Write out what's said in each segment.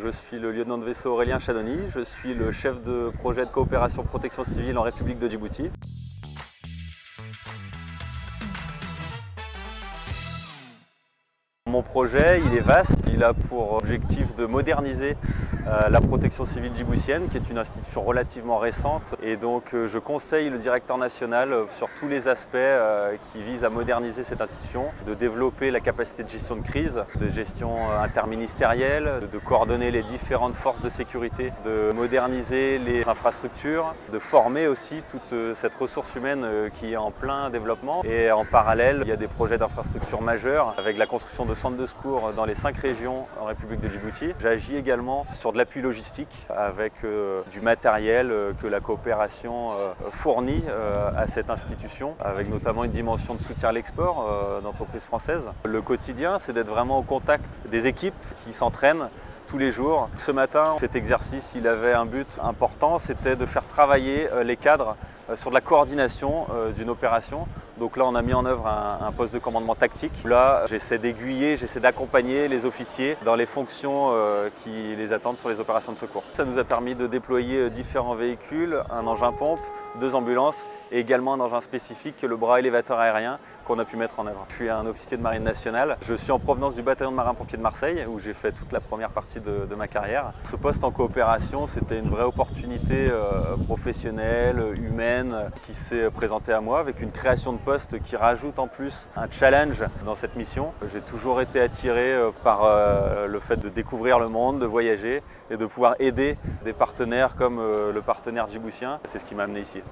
Je suis le lieutenant de vaisseau Aurélien Chadoni, je suis le chef de projet de coopération protection civile en République de Djibouti. Mon projet, il est vaste, il a pour objectif de moderniser la protection civile djiboutienne, qui est une institution relativement récente. Et donc je conseille le directeur national sur tous les aspects qui visent à moderniser cette institution, de développer la capacité de gestion de crise, de gestion interministérielle, de coordonner les différentes forces de sécurité, de moderniser les infrastructures, de former aussi toute cette ressource humaine qui est en plein développement. Et en parallèle, il y a des projets d'infrastructures majeurs avec la construction de centres de secours dans les 5 régions en République de Djibouti. J'agis également sur de l'appui logistique avec du matériel que la coopération fournit à cette institution, avec notamment une dimension de soutien à l'export d'entreprises françaises. Le quotidien, c'est d'être vraiment au contact des équipes qui s'entraînent tous les jours. Ce matin, cet exercice, il avait un but important, c'était de faire travailler les cadres sur de la coordination d'une opération. Donc là, on a mis en œuvre un poste de commandement tactique. Là, j'essaie d'aiguiller, j'essaie d'accompagner les officiers dans les fonctions qui les attendent sur les opérations de secours. Ça nous a permis de déployer différents véhicules, un engin pompe, 2 ambulances et également un engin spécifique, le bras élévateur aérien qu'on a pu mettre en œuvre. Je suis un officier de marine nationale. Je suis en provenance du bataillon de marins-pompiers de Marseille où j'ai fait toute la première partie de ma carrière. Ce poste en coopération, c'était une vraie opportunité professionnelle, humaine qui s'est présentée à moi avec une création de poste qui rajoute en plus un challenge dans cette mission. J'ai toujours été attiré par le fait de découvrir le monde, de voyager et de pouvoir aider des partenaires comme le partenaire djiboutien. C'est ce qui m'a amené ici.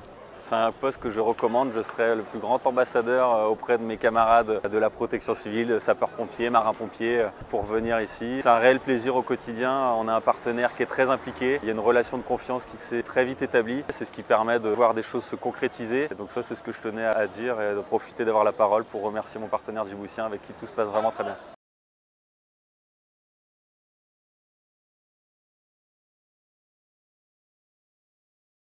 C'est un poste que je recommande, je serai le plus grand ambassadeur auprès de mes camarades de la protection civile, sapeurs-pompiers, marins-pompiers, pour venir ici. C'est un réel plaisir au quotidien, on a un partenaire qui est très impliqué, il y a une relation de confiance qui s'est très vite établie. C'est ce qui permet de voir des choses se concrétiser. Et donc ça, c'est ce que je tenais à dire et de profiter d'avoir la parole pour remercier mon partenaire djiboutien avec qui tout se passe vraiment très bien.